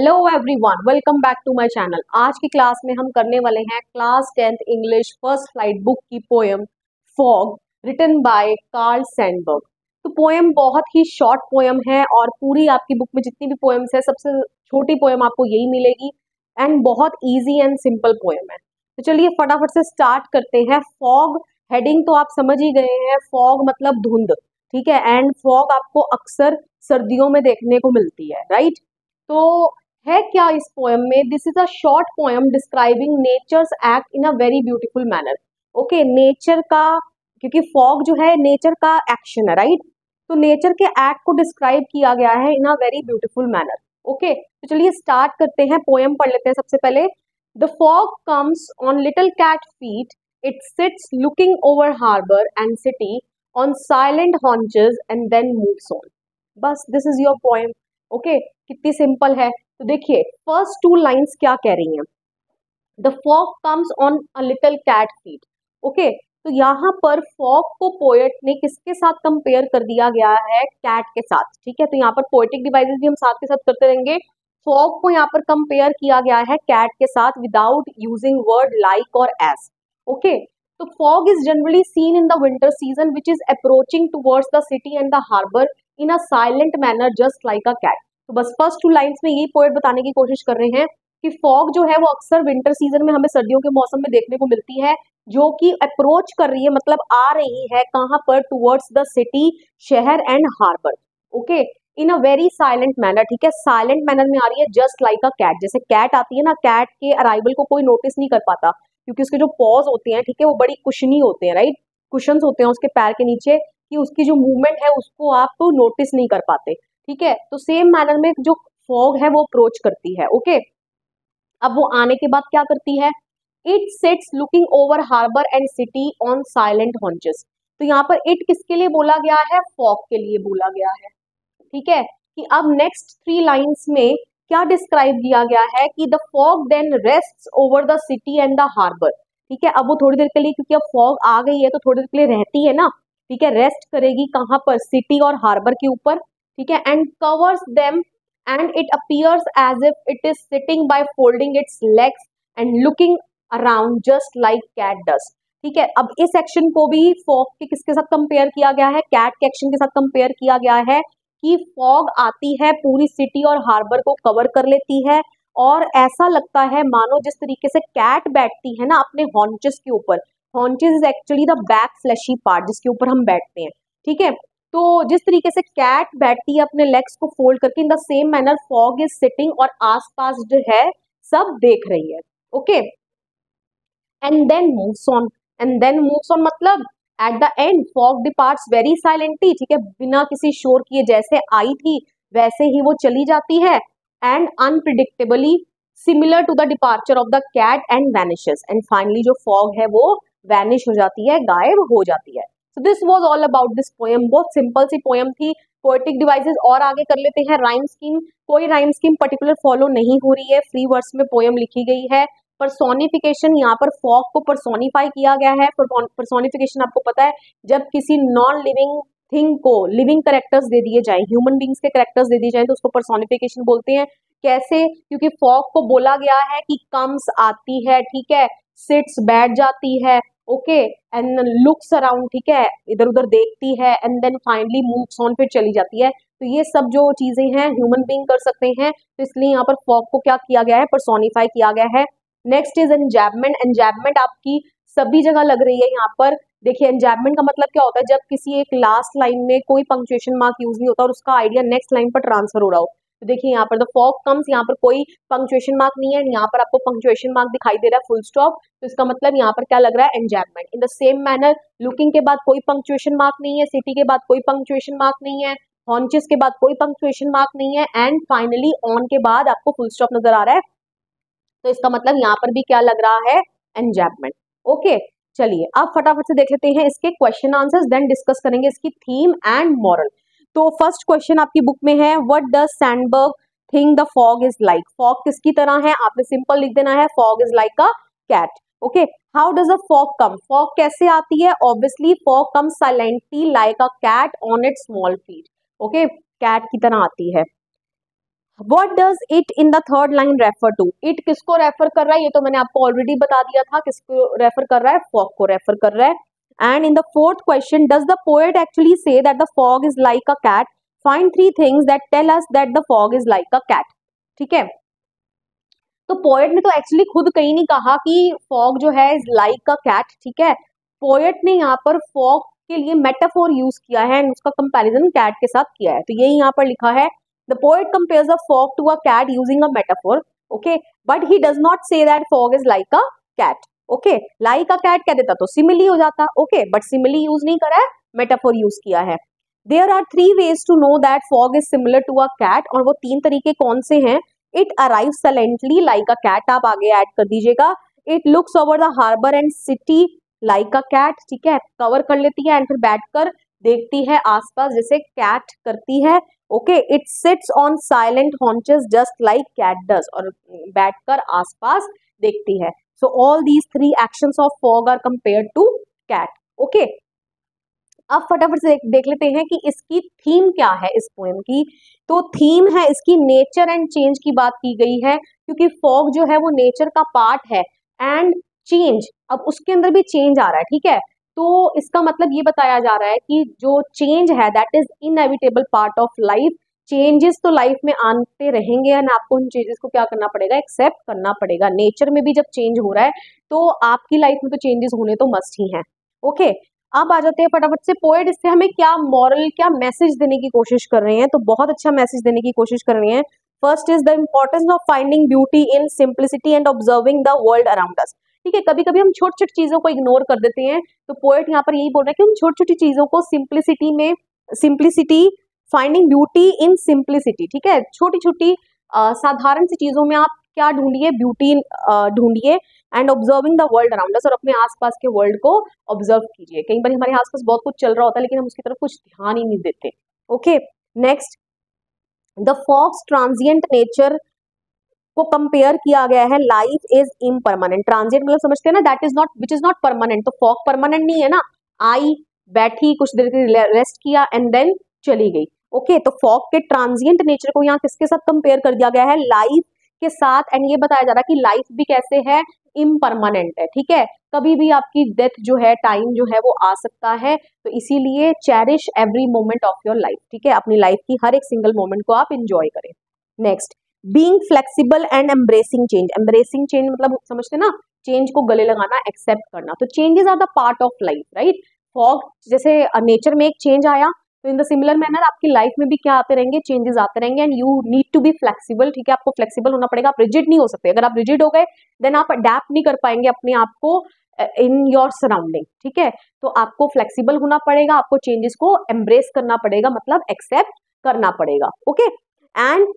Hello everyone, welcome back to my channel. आज की class में हम करने वाले हैं class 10th English first flight book की poem fog written by Carl Sandburg. तो पोएम बहुत ही शॉर्ट पोएम है और पूरी आपकी बुक में जितनी भी पोएम्स है सबसे छोटी पोएम आपको यही मिलेगी एंड बहुत इजी एंड सिंपल पोएम है। तो चलिए फटाफट से स्टार्ट करते हैं। फॉग हेडिंग तो आप समझ ही गए हैं, फॉग मतलब धुंध, ठीक है। एंड फॉग आपको अक्सर सर्दियों में देखने को मिलती है, राइट। तो है क्या इस पोएम में? This is a short poem describing nature's act in a very beautiful manner. Okay, nature का, क्योंकि फॉग जो है नेचर का एक्शन है, राइट। तो नेचर के एक्ट को डिस्क्राइब किया गया है in a very beautiful manner. Okay, तो चलिए स्टार्ट करते हैं, पोएम पढ़ लेते हैं सबसे पहले। The fog comes on little cat feet, it sits looking over harbour and city on silent haunches and then moves on. बस this is your poem. Okay, कितनी सिंपल है। तो देखिए फर्स्ट टू लाइंस क्या कह रही हैं। The fog comes on a little cat feet. Okay, तो यहाँ पर फॉग को पोएट ने किसके साथ कंपेयर कर दिया गया है? कैट के साथ, ठीक है। तो यहाँ पर पोएटिक डिवाइसेस भी हम साथ के साथ करते रहेंगे। फॉग को यहाँ पर कंपेयर किया गया है कैट के साथ विदाउट यूजिंग वर्ड लाइक और एज। ओके, तो fog is generally seen in the winter season which is approaching towards the city and the harbour in a silent manner just like a cat. तो बस first two lines में यही poet बताने की कोशिश कर रहे हैं कि फॉग जो है वो अक्सर विंटर सीजन में हमें सर्दियों के मौसम में देखने को मिलती है, जो कि अप्रोच कर रही है, मतलब आ रही है कहाँ पर? टुवर्ड्स द सिटी, शहर and harbour. Okay, in a very silent manner, ठीक है। साइलेंट मैनर में आ रही है जस्ट लाइक अ कैट। जैसे कैट आती है ना, कैट के अराइवल को कोई नोटिस नहीं कर पाता क्योंकि उसके जो पॉज होते हैं, ठीक है, वो बड़ी कुशनी होते हैं, राइट। कुशंस होते हैं उसके पैर के नीचे कि उसकी जो मूवमेंट है उसको आप तो नोटिस नहीं कर पाते, ठीक है। तो सेम मैनर में जो फॉग है वो अप्रोच करती है। ओके, अब वो आने के बाद क्या करती है? It sits looking over harbour and city on silent haunches. तो यहाँ पर इट किसके लिए बोला गया है? फॉग के लिए बोला गया है, ठीक है। कि अब नेक्स्ट थ्री लाइंस में क्या डिस्क्राइब किया गया है कि the fog then rests over the city and the harbour, ठीक है। अब वो थोड़ी देर के लिए, क्योंकि अब फॉग आ गई है तो थोड़ी देर के लिए रहती है ना, ठीक है। रेस्ट करेगी कहाँ पर? सिटी और हार्बर के ऊपर, ठीक है। And covers them and it appears as if it is sitting by folding its legs and looking around just like cat does, ठीक है। अब इस एक्शन को भी फॉग के किसके साथ कंपेयर किया गया है? कैट के एक्शन के साथ कंपेयर किया गया है कि फॉग आती है, पूरी सिटी और हार्बर को कवर कर लेती है और ऐसा लगता है मानो जिस तरीके से कैट बैठती है ना अपने हॉन्चेस के ऊपर। Haunches is actually the back fleshy part जिसके ऊपर हम बैठते हैं, ठीक है। तो जिस तरीके से कैट बैठती है अपने लेग्स को फोल्ड करके, in the same manner fog is sitting और आसपास जो है सब देख रही है। Okay, and then moves on. And then moves on मतलब at the end fog departs very silently, ठीक है, बिना किसी शोर किए। जैसे आई थी वैसे ही वो चली जाती है and unpredictably similar to the departure of the cat and vanishes. And finally जो फॉग है वो वैनिश हो जाती है, गायब हो जाती है। So this was all about this poem। बहुत सिंपल सी पोएम थी। पोएटिक डिवाइसेस और आगे कर लेते हैं। राइम स्कीम, कोई राइम स्कीम पर्टिकुलर फॉलो नहीं हो रही है, फ्री वर्ड्स में पोएम लिखी गई है। पर्सोनिफिकेशन, यहाँ पर फॉग को पर्सोनिफाई किया गया है। पर्सोनिफिकेशन आपको पता है, जब किसी नॉन लिविंग थिंग को लिविंग करेक्टर्स दे दिए जाए, ह्यूमन बींग्स के करेक्टर्स दे दिए जाए तो उसको पर्सोनिफिकेशन बोलते हैं। कैसे? क्योंकि फॉग को बोला गया है कि कम्स आती है, ठीक है, सिट्स बैठ जाती है, ओके, एंड लुक्स अराउंड, ठीक है, इधर उधर देखती है, and then finally moves on, फिर चली जाती है। तो ये सब जो चीजें हैं ह्यूमन बीइंग कर सकते हैं, तो इसलिए यहाँ पर फॉग को क्या किया गया है? पर्सोनिफाई किया गया है। Next is एंजैपमेंट। एंजैपमेंट आपकी सभी जगह लग रही है यहाँ पर। देखिए एंजैपमेंट का मतलब क्या होता है? जब किसी एक लास्ट लाइन में कोई पंक्चुएशन मार्क यूज नहीं होता और उसका आइडिया नेक्स्ट लाइन पर ट्रांसफर हो रहा हो। तो देखिए यहाँ पर द फॉग कम्स, यहाँ पर कोई पंक्चुएशन मार्क नहीं है, यहाँ पर आपको पंक्चुएशन मार्क दिखाई दे रहा है, फुल स्टॉप। तो इसका मतलब यहाँ पर क्या लग रहा है? Enjambment. In the same manner looking के बाद कोई पंक्चुएशन मार्क नहीं है, सिटी के बाद कोई पंक्चुएशन मार्क नहीं है, हॉन्चेस के बाद कोई पंक्चुएशन मार्क नहीं है, एंड फाइनली ऑन के बाद आपको फुल स्टॉप नजर आ रहा है। तो इसका मतलब यहाँ पर भी क्या लग रहा है? एंजैपमेंट। ओके, चलिए अब फटाफट से देख लेते हैं इसके क्वेश्चन आंसर्स, देन डिस्कस करेंगे इसकी थीम एंड मॉरल। तो फर्स्ट क्वेश्चन आपकी बुक में है, what does Sandburg think the fog is like? Fog किसकी तरह है? आपने सिंपल लिख देना है, fog is like a cat. Okay, how does a fog come? Fog कैसे आती है? Obviously fog come silently like a cat on its small feet. Okay, cat की तरह आती है। What does it in the third line refer to? It किसको refer कर रहा है? ये तो मैंने आपको ऑलरेडी बता दिया था, किसको रेफर कर रहा है? फॉग को रेफर कर रहा है. And in the fourth question, does the poet actually say that the fog is like a cat? Find three things that tell us that the fog is like a cat. ठीक है, तो poet ने तो actually खुद कहीं नहीं कहा कि फॉग जो है इज लाइक अ कैट. ठीक है, पोएट ने यहाँ पर फॉग के लिए मेटाफोर यूज किया है एंड उसका कंपैरिजन कैट के साथ किया है. तो यही यहाँ पर लिखा है, the poet compares a fog to a cat using a metaphor. Okay, but he does not say that fog is like a cat. Okay, like a cat कह देता तो सिमिली हो जाता. ओके, बट सिमिली यूज नहीं करा है, metaphor use किया है. There are 3 ways to know that fog is similar to a cat, और वो 3 तरीके कौन से हैं? It arrive silently like a cat, आप आगे ऐड कर दीजिएगा. It looks over the harbour and city like a cat. ठीक है, कवर कर लेती है एंड फिर बैठकर देखती है आसपास जैसे कैट करती है. Okay, it sits on silent haunches just like cat does, और बैठकर आसपास देखती है. So all these 3 actions of fog are compared to cat. Okay, अब फटाफट से देख लेते हैं कि इसकी थीम क्या है इस पोएम की. तो थीम है इसकी नेचर एंड चेंज की बात की गई है, क्योंकि फॉग जो है वो नेचर का पार्ट है एंड चेंज, अब उसके अंदर भी चेंज आ रहा है. ठीक है, तो इसका मतलब ये बताया जा रहा है कि जो चेंज है that is inevitable part of life. Changes तो लाइफ में आते रहेंगे एंड आपको उन चेंजेस को क्या करना पड़ेगा? एक्सेप्ट करना पड़ेगा. नेचर में भी जब चेंज हो रहा है तो आपकी लाइफ में तो चेंजेस होने तो मस्ट ही हैं. ओके, अब आ जाते हैं फटाफट से पोएट इससे हमें क्या मॉरल, क्या मैसेज देने की कोशिश कर रहे हैं. तो बहुत अच्छा मैसेज देने की कोशिश कर रहे हैं. First is the importance of finding beauty in simplicity and observing the world around us. ठीक है, कभी कभी हम छोटी छोटी चीजों को इग्नोर कर देते हैं, तो पोएट यहाँ पर यही बोल रहा है कि हम छोटी छोटी चीजों को simplicity finding beauty in simplicity. ठीक है, छोटी छोटी साधारण सी चीजों में आप क्या ढूंढिए? ब्यूटी ढूंढिए. And observing the world around us, और अपने आसपास के वर्ल्ड को ऑब्जर्व कीजिए. कई बार हमारे आसपास बहुत कुछ चल रहा होता है लेकिन हम उसकी तरफ कुछ ध्यान ही नहीं देते. Okay, next, the fogs transient nature को कंपेयर किया गया है. Life is impermanent. ट्रांजिएंट मतलब समझते हैं ना, that is not, which is not permanent. तो फॉग परमानेंट नहीं है ना, आई, बैठी, कुछ देर के लिए रेस्ट किया एंड देन चली गई. ओके, तो फॉग के ट्रांजिएंट नेचर को यहाँ किसके साथ कंपेयर कर दिया गया है? लाइफ के साथ. एंड ये बताया जा रहा है कि लाइफ भी कैसे है? इम्परमानेंट है. ठीक है, कभी भी आपकी डेथ जो है, टाइम जो है वो आ सकता है. तो इसीलिए cherish every moment of your life. ठीक है, अपनी लाइफ की हर एक सिंगल मोमेंट को आप इंजॉय करें. Next, being flexible and embracing change. Embracing change मतलब समझते ना, चेंज को गले लगाना, एक्सेप्ट करना. तो changes are the part of life, right. Fog जैसे नेचर में एक चेंज आया, तो इन द सिमिलर मैनर आपकी लाइफ में भी क्या आते रहेंगे? चेंजेस आते रहेंगे. And you need to be flexible. ठीक है, आपको फ्लेक्सिबल होना पड़ेगा, आप रिजिड नहीं हो सकते. अगर आप रिजिड हो गए देन आप अडेप्ट नहीं कर पाएंगे अपने आप को इन योर सराउंडिंग. ठीक है, तो आपको फ्लेक्सिबल होना पड़ेगा, आपको चेंजेस को एम्ब्रेस करना पड़ेगा, मतलब एक्सेप्ट करना पड़ेगा. Okay, and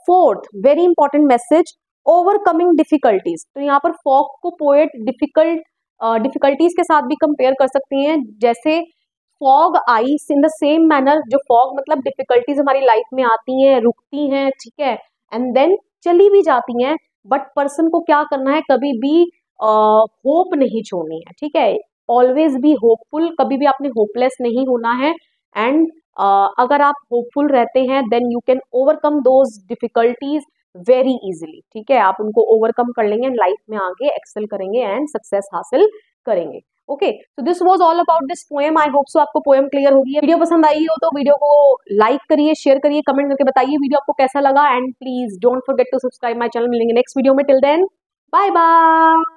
fourth very important message, overcoming difficulties. तो यहाँ पर फॉग को पोएट डिफिकल्टीज के साथ भी कंपेयर कर सकते हैं. जैसे fog I in the same manner, जो फॉग मतलब डिफिकल्टीज हमारी लाइफ में आती हैं, रुकती हैं. ठीक है, एंड देन चली भी जाती हैं. बट पर्सन को क्या करना है? कभी भी होप नहीं छोड़नी है. ठीक है, ऑलवेज बी होपफुल. कभी भी आपने होपलेस नहीं होना है. एंड अगर आप होपफुल रहते हैं then you can overcome those difficulties very easily. ठीक है, आप उनको ओवरकम कर लेंगे एंड लाइफ में आगे एक्सेल करेंगे एंड सक्सेस हासिल करेंगे. Okay, so this was all about this poem. I hope so आपको पोएम क्लियर होगी. वीडियो पसंद आई हो तो वीडियो को लाइक करिए, शेयर करिए, कमेंट करके बताइए वीडियो आपको कैसा लगा. And please don't forget to subscribe my channel. मिलेंगे नेक्स्ट वीडियो में. Till then, bye bye.